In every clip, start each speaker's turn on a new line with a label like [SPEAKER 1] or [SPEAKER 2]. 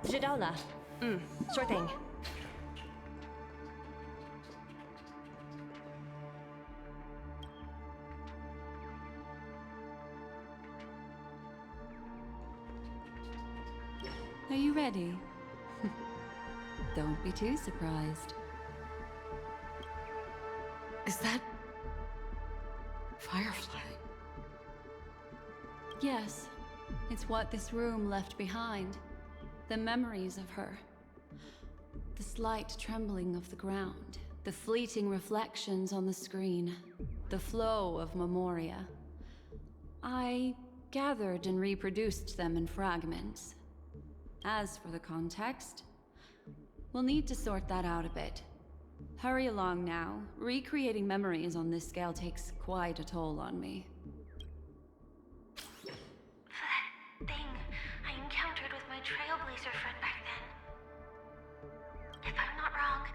[SPEAKER 1] 知道了. Sure thing.
[SPEAKER 2] Are you ready? Don't be too surprised.
[SPEAKER 3] Is that... Firefly?
[SPEAKER 2] Yes, it's what this room left behind. The memories of her. The slight trembling of the ground. The fleeting reflections on the screen. The flow of memoria. I gathered and reproduced them in fragments. As for the context, we'll need to sort that out a bit. Hurry along now. Recreating memories on this scale takes quite a toll on me.
[SPEAKER 4] That thing I encountered with my Trailblazer friend back then. If I'm not wrong,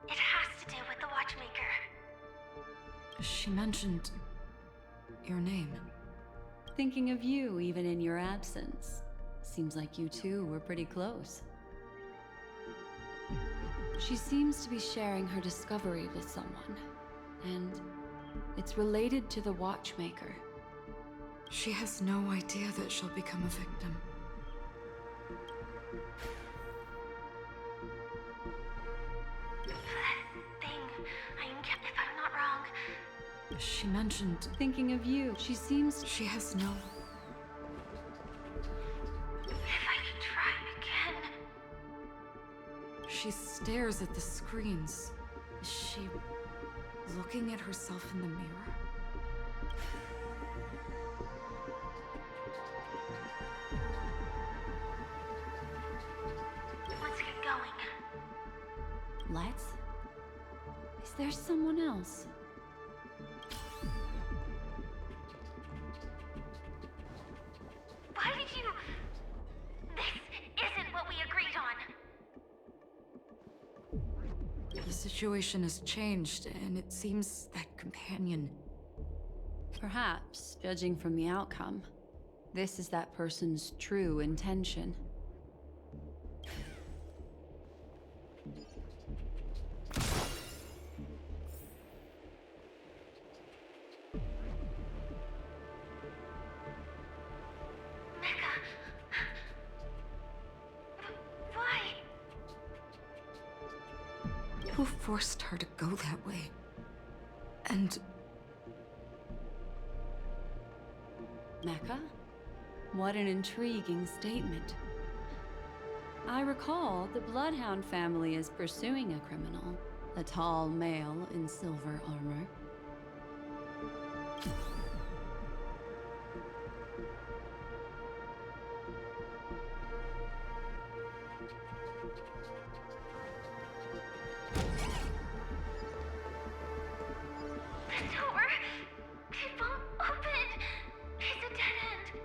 [SPEAKER 4] it has to do with the Watchmaker.
[SPEAKER 3] She mentioned... your name.
[SPEAKER 2] Thinking of you even in your absence. Seems like you two were pretty close. She seems to be sharing her discovery with someone, and it's related to the Watchmaker.
[SPEAKER 3] She has no idea that she'll become a victim.
[SPEAKER 4] That thing I encountered, if I'm not wrong.
[SPEAKER 3] She mentioned...
[SPEAKER 2] Thinking of you, she seems...
[SPEAKER 3] She has no...
[SPEAKER 4] If I could try again.
[SPEAKER 3] She stares at the screens. Is she looking at herself in the mirror?
[SPEAKER 4] Let's get going.
[SPEAKER 2] Let's? Is there someone else?
[SPEAKER 4] Why did you... This isn't what we agreed on.
[SPEAKER 3] The situation has changed, and it seems that companion...
[SPEAKER 2] Perhaps, judging from the outcome, this is that person's true intention.
[SPEAKER 4] Why?
[SPEAKER 3] Who forced her to go that way? And...
[SPEAKER 2] Mecca? What an intriguing statement. I recall the Bloodhound family is pursuing a criminal, a tall male in silver armor.
[SPEAKER 4] The door! It won't open! It's a dead end!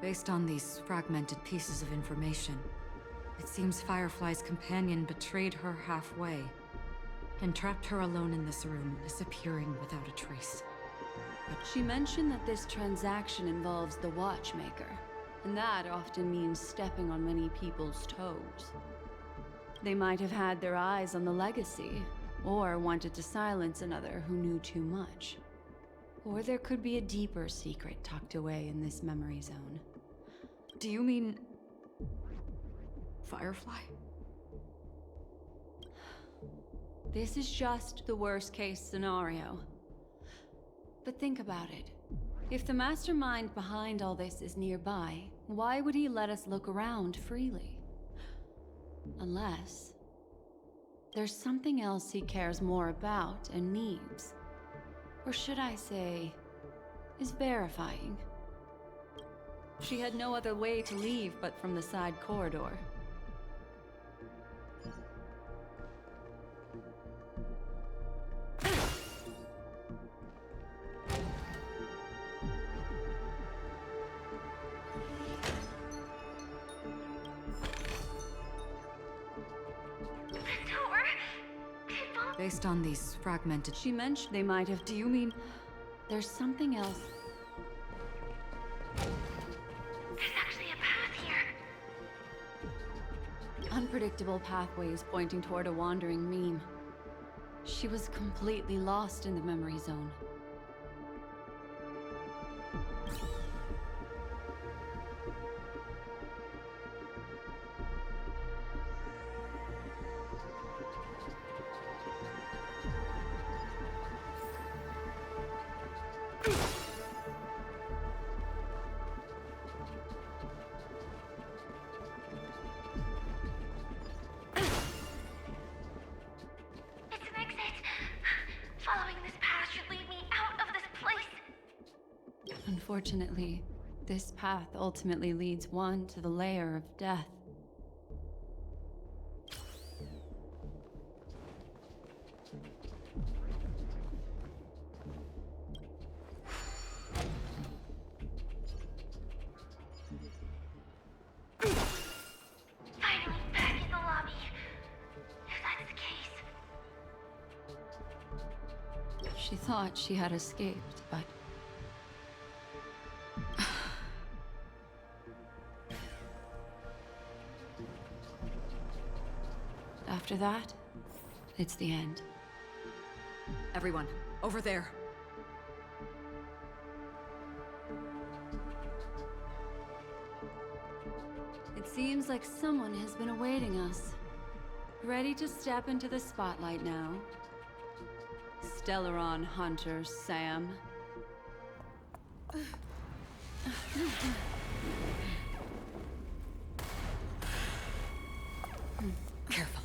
[SPEAKER 3] based on these fragmented pieces of information, it seems Firefly's companion betrayed her halfway and trapped her alone in this room, disappearing without a trace.
[SPEAKER 2] She mentioned that this transaction involves the Watchmaker, and that often means stepping on many people's toes. They might have had their eyes on the legacy, or wanted to silence another who knew too much. Or there could be a deeper secret tucked away in this memory zone.
[SPEAKER 3] Do you mean... Firefly?
[SPEAKER 2] This is just the worst-case scenario. But think about it. If the mastermind behind all this is nearby, why would he let us look around freely? Unless... there's something else he cares more about and needs. Or should I say, is verifying. She had no other way to leave but from the side corridor.
[SPEAKER 3] Based on these fragmented...
[SPEAKER 2] She mentioned they might have...
[SPEAKER 3] Do you mean...
[SPEAKER 2] There's something else.
[SPEAKER 4] There's actually a path here.
[SPEAKER 2] Unpredictable pathways pointing toward a wandering meme. She was completely lost in the memory zone. Unfortunately, this path ultimately leads one to the lair of death.
[SPEAKER 4] Finally back in the lobby. If that's the case.
[SPEAKER 2] She thought she had escaped, but after that, it's the end.
[SPEAKER 3] Everyone, over there.
[SPEAKER 2] It seems like someone has been awaiting us. Ready to step into the spotlight now. Stellaron Hunter Sam.
[SPEAKER 3] Careful.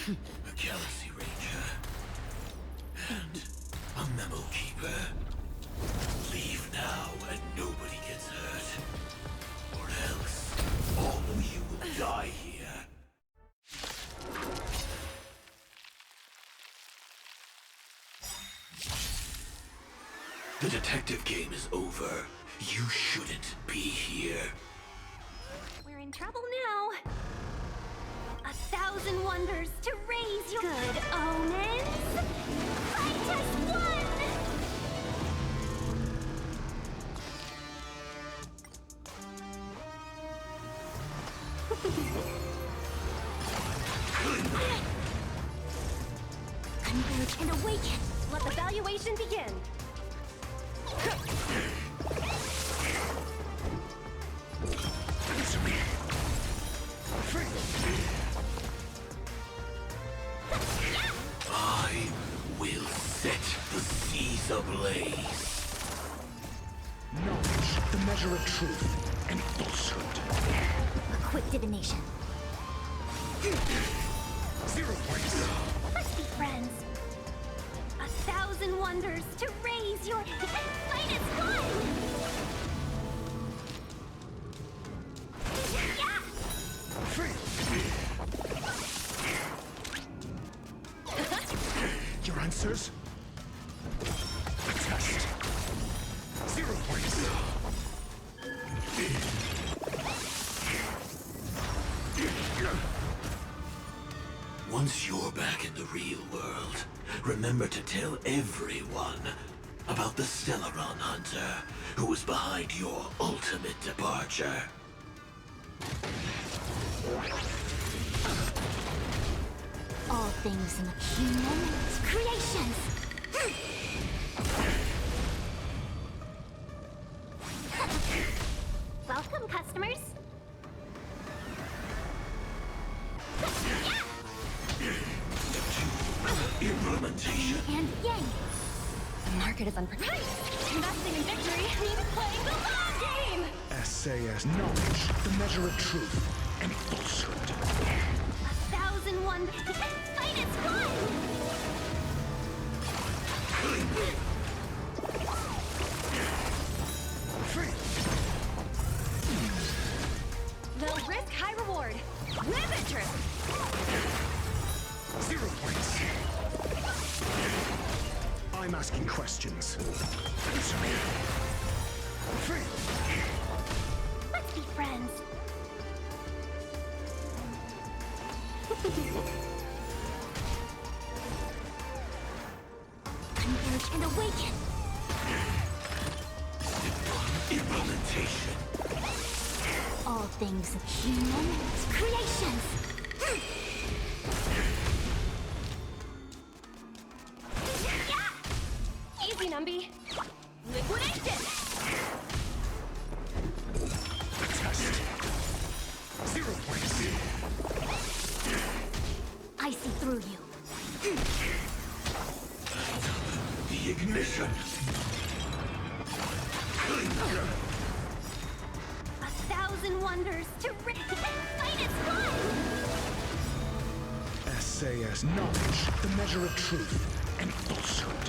[SPEAKER 5] A Galaxy Ranger. And a Memo Keeper. Leave now and nobody gets hurt. Or else, all of you will die here. The detective game is over. You shouldn't be here.
[SPEAKER 4] We're in trouble now. 1,000 wonders to raise your good omens. Fight as one! Converge and awaken.
[SPEAKER 1] Let the valuation begin.
[SPEAKER 5] Answer me. I will set the seas ablaze.
[SPEAKER 6] Knowledge, the measure of truth and falsehood.
[SPEAKER 4] A quick divination.
[SPEAKER 6] 0 points.
[SPEAKER 4] Let's be friends. 1,000 wonders to raise your fight as one. Yeah!
[SPEAKER 6] Your answers? A test. 0 points.
[SPEAKER 5] Once you're back in the real world, remember to tell everyone about the Stellaron Hunter who was behind your ultimate departure.
[SPEAKER 4] All things in the human creations. Welcome, customers.
[SPEAKER 5] Implementation.
[SPEAKER 4] And yang.
[SPEAKER 1] The market is unpredictable. Investing in victory means playing the long game!
[SPEAKER 6] SAS. Knowledge, the measure of truth and falsehood.
[SPEAKER 4] 1,000 wonders. Fight as one!
[SPEAKER 1] Low risk, high reward. Ribbit trip!
[SPEAKER 6] 0 points. I'm asking questions. Answer me.
[SPEAKER 4] Let's be friends. Converge and awaken.
[SPEAKER 5] Implementation.
[SPEAKER 1] All things human creations. Easy, Numby. Liquidation.
[SPEAKER 6] Test. 0 points.
[SPEAKER 1] I see through you.
[SPEAKER 5] The ignition.
[SPEAKER 1] 1,000 wonders to rid and fight its blood.
[SPEAKER 6] Essay as knowledge, the measure of truth and falsehood.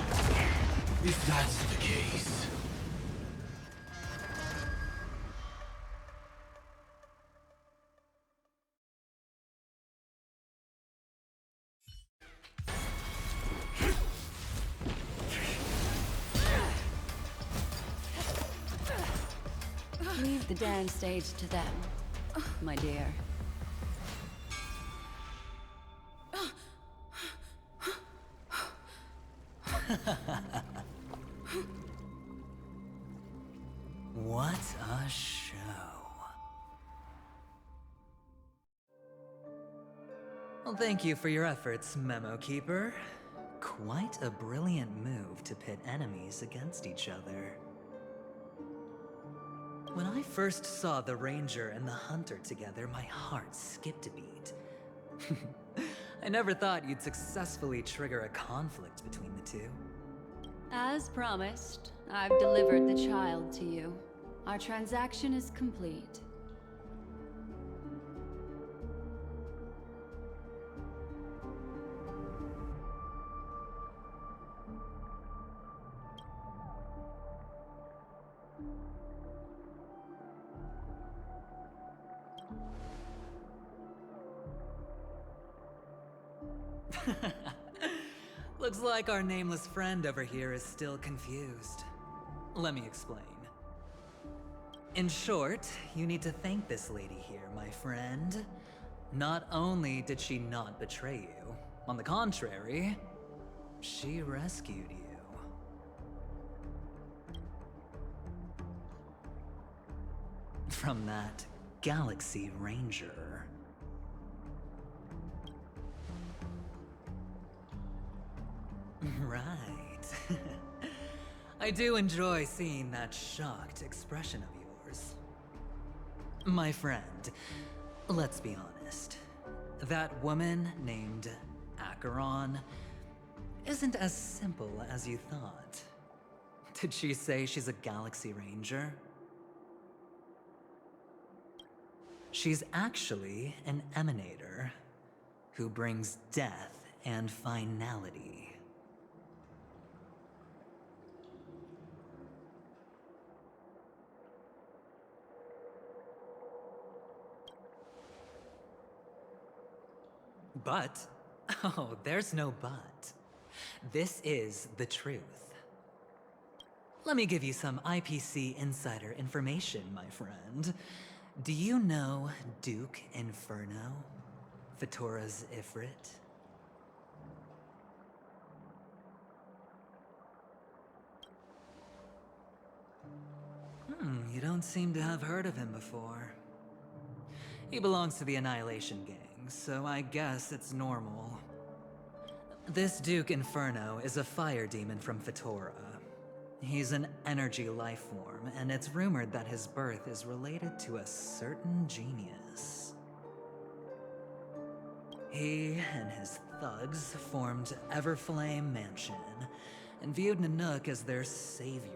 [SPEAKER 5] If that's the case.
[SPEAKER 2] Leave the dance stage to them, my dear.
[SPEAKER 7] What a show. Well, thank you for your efforts, Memo Keeper. Quite a brilliant move to pit enemies against each other. When I first saw the Ranger and the Hunter together, my heart skipped a beat. I never thought you'd successfully trigger a conflict between the two.
[SPEAKER 2] As promised, I've delivered the child to you. Our transaction is complete.
[SPEAKER 7] Looks like our nameless friend over here is still confused. Let me explain. In short, you need to thank this lady here, my friend. Not only did she not betray you, on the contrary, she rescued you. From that Galaxy Ranger. Right. I do enjoy seeing that shocked expression of yours. My friend, let's be honest. That woman named Acheron isn't as simple as you thought. Did she say she's a Galaxy Ranger? She's actually an emanator who brings death and finality. But, oh, there's no but. This is the truth. Let me give you some IPC insider information, my friend. Do you know Duke Inferno? Fatora's Ifrit? You don't seem to have heard of him before. He belongs to the Annihilation Gang, so I guess it's normal. This Duke Inferno is a fire demon from Fatora. He's an energy life form, and it's rumored that his birth is related to a certain genius. He and his thugs formed Everflame Mansion, and viewed Nanook as their savior.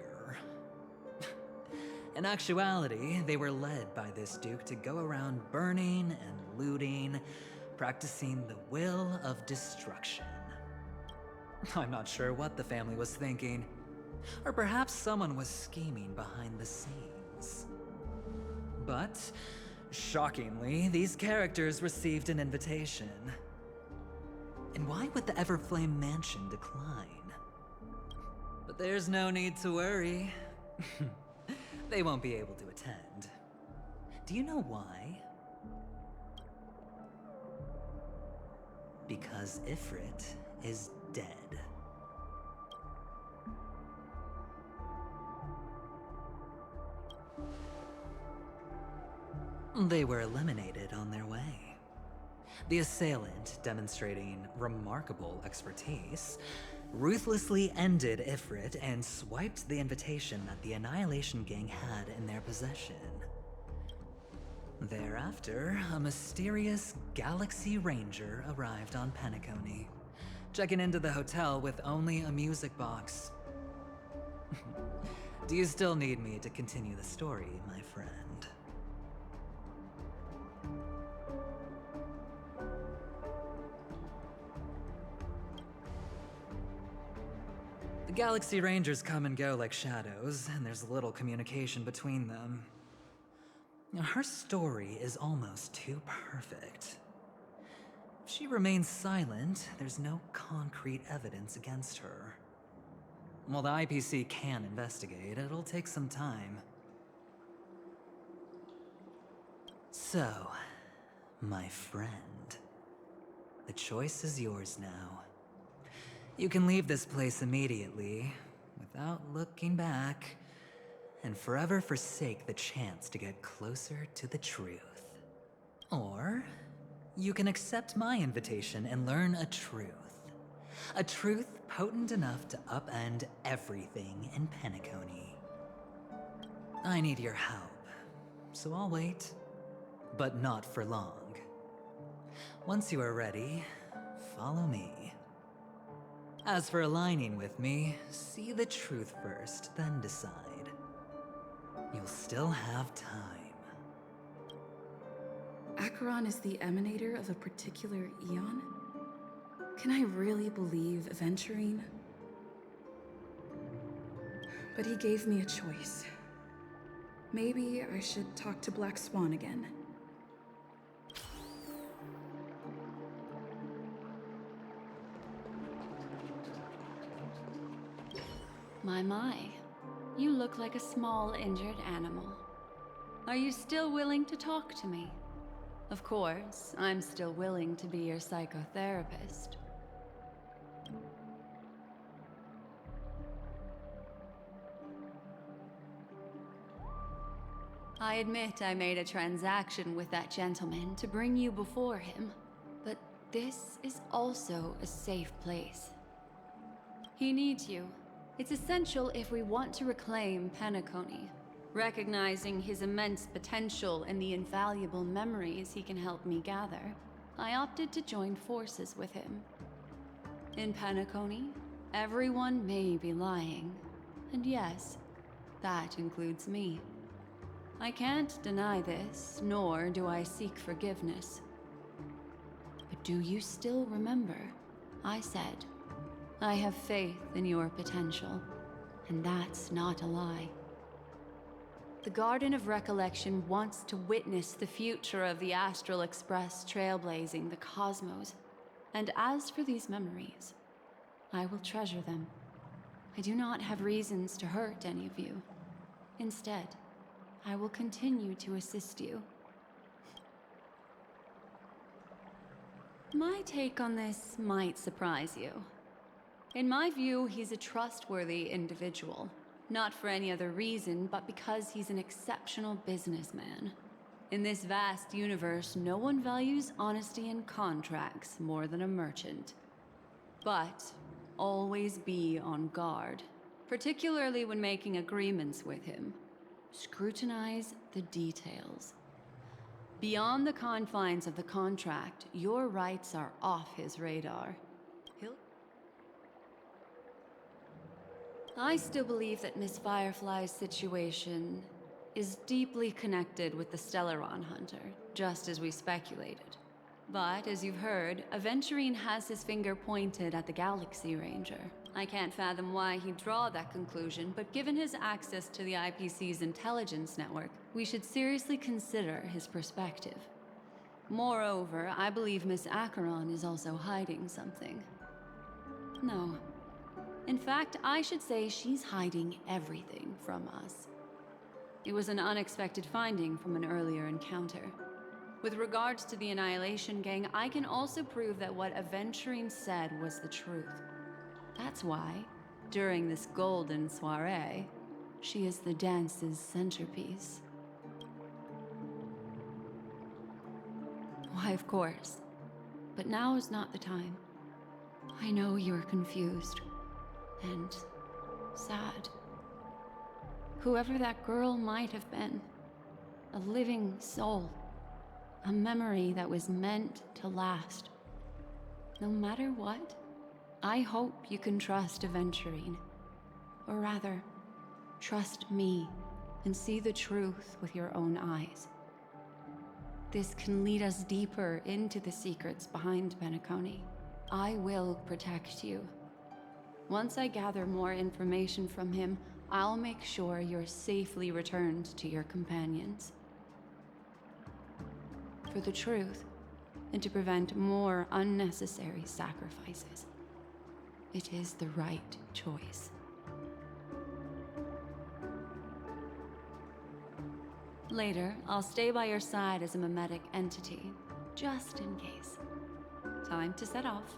[SPEAKER 7] In actuality, they were led by this Duke to go around burning and looting, practicing the will of destruction. I'm not sure what the family was thinking. Or perhaps someone was scheming behind the scenes. But, shockingly, these characters received an invitation. And why would the Everflame Mansion decline? But there's no need to worry. They won't be able to attend. Do you know why? Because Ifrit is dead. They were eliminated on their way. The assailant, demonstrating remarkable expertise, ruthlessly ended Ifrit and swiped the invitation that the Annihilation Gang had in their possession. Thereafter, a mysterious Galaxy Ranger arrived on Peniconey, checking into the hotel with only a music box. Do you still need me to continue the story, my friend? The Galaxy Rangers come and go like shadows, and there's little communication between them. Her story is almost too perfect. If she remains silent, there's no concrete evidence against her. While the IPC can investigate, it'll take some time. So, my friend, the choice is yours now. You can leave this place immediately, without looking back, and forever forsake the chance to get closer to the truth. Or, you can accept my invitation and learn a truth. A truth potent enough to upend everything in Peniconey. I need your help, so I'll wait, but not for long. Once you are ready, follow me. As for aligning with me, see the truth first, then decide. You'll still have time.
[SPEAKER 8] Acheron is the emanator of a particular eon? Can I really believe Aventurine? But he gave me a choice. Maybe I should talk to Black Swan again.
[SPEAKER 2] My. You look like a small, injured animal. Are you still willing to talk to me? Of course, I'm still willing to be your psychotherapist. I admit I made a transaction with that gentleman to bring you before him, but this is also a safe place. He needs you. It's essential if we want to reclaim Peniconey. Recognizing his immense potential and the invaluable memories he can help me gather, I opted to join forces with him. In Peniconey, everyone may be lying, and yes, that includes me. I can't deny this, nor do I seek forgiveness. But do you still remember? I said, I have faith in your potential, and that's not a lie. The Garden of Recollection wants to witness the future of the Astral Express trailblazing the cosmos. And as for these memories, I will treasure them. I do not have reasons to hurt any of you. Instead, I will continue to assist you. My take on this might surprise you. In my view, he's a trustworthy individual. Not for any other reason, but because he's an exceptional businessman. In this vast universe, no one values honesty in contracts more than a merchant. But always be on guard, particularly when making agreements with him. Scrutinize the details. Beyond the confines of the contract, your rights are off his radar. I still believe that Miss Firefly's situation is deeply connected with the Stellaron Hunter, just as we speculated. But, as you've heard, Aventurine has his finger pointed at the Galaxy Ranger. I can't fathom why he'd draw that conclusion, but given his access to the IPC's intelligence network, we should seriously consider his perspective. Moreover, I believe Miss Acheron is also hiding something. No. In fact, I should say she's hiding everything from us. It was an unexpected finding from an earlier encounter. With regards to the Annihilation Gang, I can also prove that what Aventurine said was the truth. That's why, during this golden soiree, she is the dance's centerpiece. Why, of course. But now is not the time. I know you're confused. And sad. Whoever that girl might have been. A living soul. A memory that was meant to last. No matter what, I hope you can trust Aventurine. Or rather, trust me and see the truth with your own eyes. This can lead us deeper into the secrets behind Peniconia. I will protect you. Once I gather more information from him, I'll make sure you're safely returned to your companions. For the truth, and to prevent more unnecessary sacrifices. It is the right choice. Later, I'll stay by your side as a mimetic entity, just in case. Time to set off.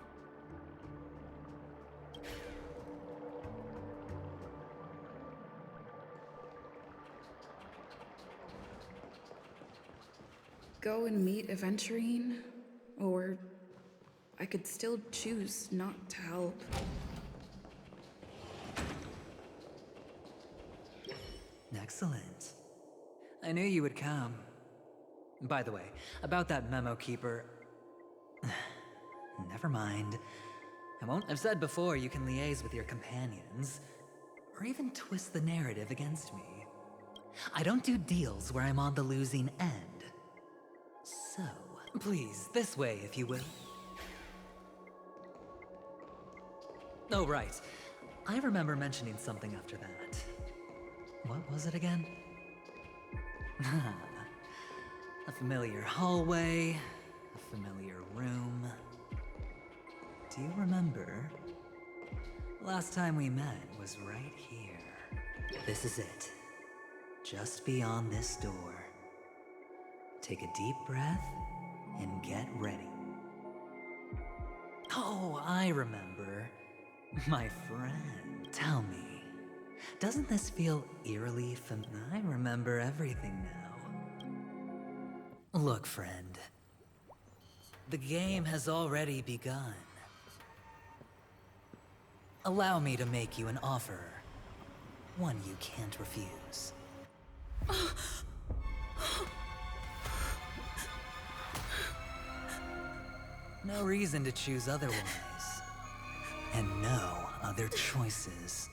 [SPEAKER 8] Go and meet Aventurine, or I could still choose not to help.
[SPEAKER 7] Excellent. I knew you would come. By the way, about that memo keeper... Never mind. I won't have said before you can liaise with your companions, or even twist the narrative against me. I don't do deals where I'm on the losing end. So, please, this way if you will. Oh, right. I remember mentioning something after that. What was it again? A familiar hallway, a familiar room. Do you remember? Last time we met was right here. This is it. Just beyond this door. Take a deep breath and get ready. Oh, I remember. My friend, tell me, doesn't this feel eerily familiar? I remember everything now. Look, friend. The game has already begun. Allow me to make you an offer. One you can't refuse. No reason to choose otherwise. And no other choices.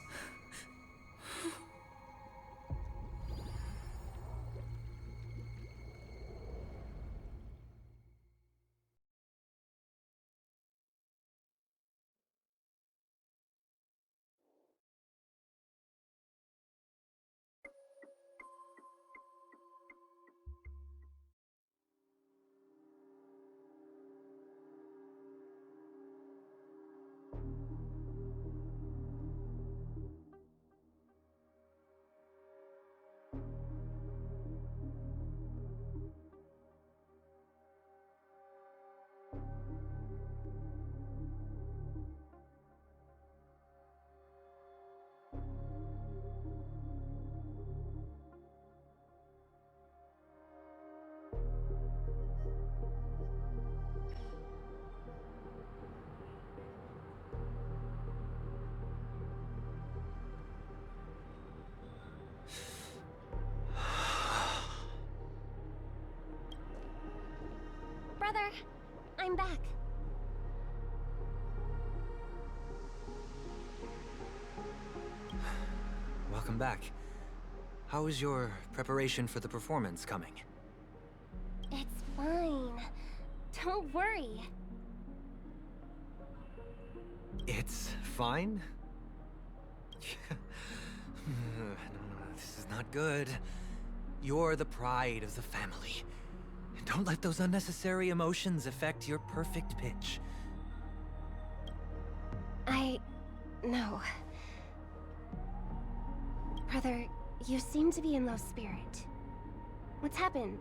[SPEAKER 1] Brother, I'm back.
[SPEAKER 9] Welcome back. How is your preparation for the performance coming?
[SPEAKER 1] It's fine. Don't worry.
[SPEAKER 9] It's fine? This is not good. You're the pride of the family. Don't let those unnecessary emotions affect your perfect pitch.
[SPEAKER 1] No. Brother, you seem to be in low spirit. What's happened?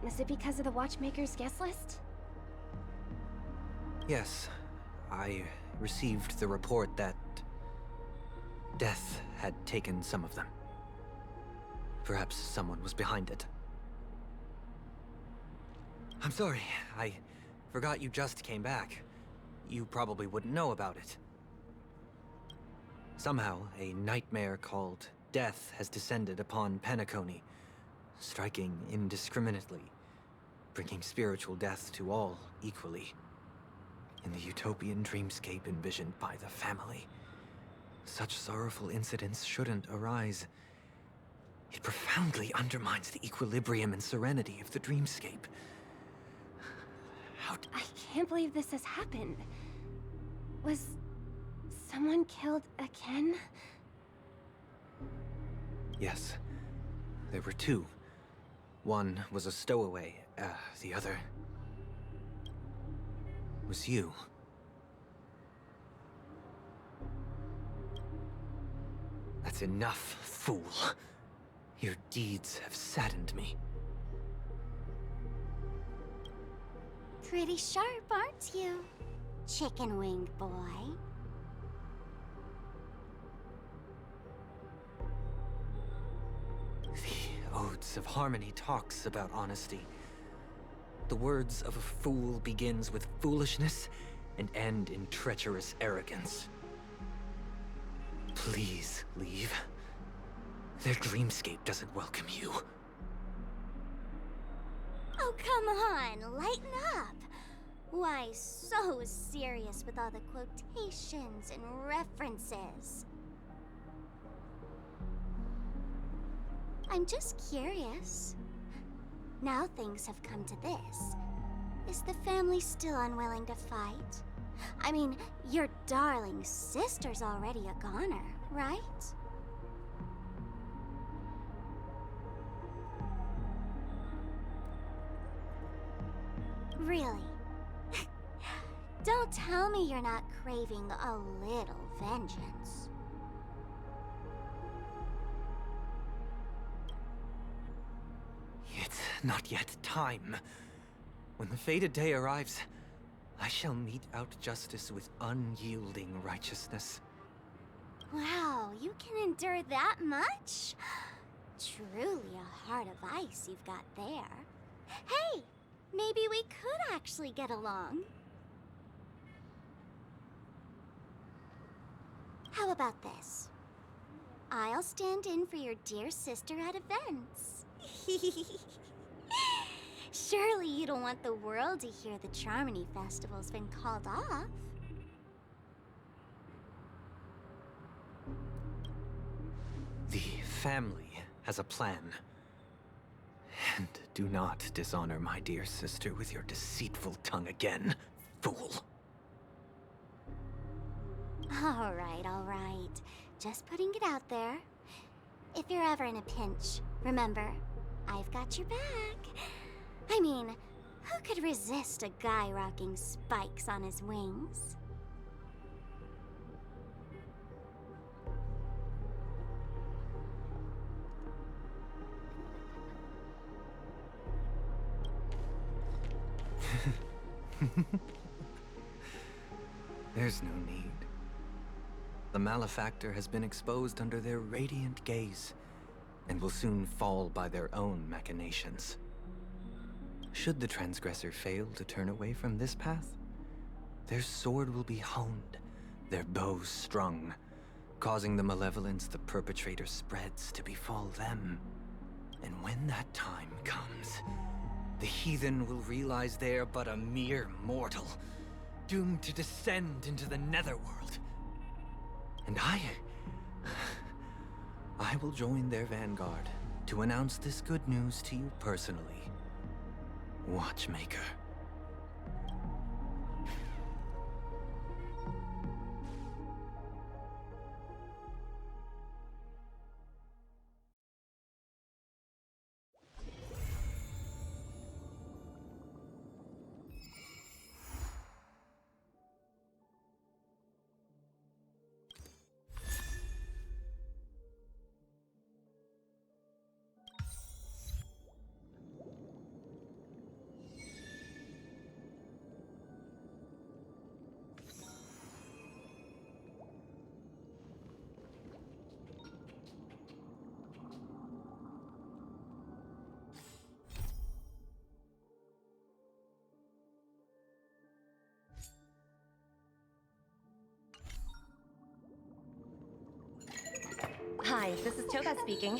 [SPEAKER 1] Is it because of the Watchmaker's guest list?
[SPEAKER 9] Yes, I received the report that death had taken some of them. Perhaps someone was behind it. I'm sorry. I forgot you just came back. You probably wouldn't know about it. Somehow, a nightmare called death has descended upon Peniconii, striking indiscriminately, bringing spiritual death to all equally. In the utopian dreamscape envisioned by the family, such sorrowful incidents shouldn't arise. It profoundly undermines the equilibrium and serenity of the dreamscape.
[SPEAKER 1] I can't believe this has happened. Was someone killed again?
[SPEAKER 9] Yes. There were two. One was a stowaway, the other was you. That's enough, fool. Your deeds have saddened me.
[SPEAKER 4] Pretty sharp, aren't you, chicken-winged boy?
[SPEAKER 9] The Odes of Harmony talks about honesty. The words of a fool begins with foolishness and end in treacherous arrogance. Please leave. Their dreamscape doesn't welcome you.
[SPEAKER 4] Oh, come on, lighten up. Why so serious with all the quotations and references? I'm just curious. Now things have come to this. Is the family still unwilling to fight? I mean, your darling sister's already a goner, right? Really? Don't tell me you're not craving a little vengeance.
[SPEAKER 9] It's not yet time. When the fated day arrives, I shall mete out justice with unyielding righteousness.
[SPEAKER 4] Wow, you can endure that much? Truly a heart of ice you've got there. Hey, maybe we could actually get along. How about this? I'll stand in for your dear sister at events. Surely you don't want the world to hear the Charmony Festival's been called off.
[SPEAKER 9] The family has a plan. And do not dishonor my dear sister with your deceitful tongue again, fool.
[SPEAKER 4] All right. Just putting it out there. If you're ever in a pinch, remember, I've got your back. I mean, who could resist a guy rocking spikes on his wings?
[SPEAKER 9] There's no need. The malefactor has been exposed under their radiant gaze, and will soon fall by their own machinations. Should the transgressor fail to turn away from this path, their sword will be honed, their bow strung, causing the malevolence the perpetrator spreads to befall them. And when that time comes, the heathen will realize they're but a mere mortal, doomed to descend into the netherworld. And I will join their vanguard to announce this good news to you personally, Watchmaker.
[SPEAKER 10] Hi, this is Toga speaking.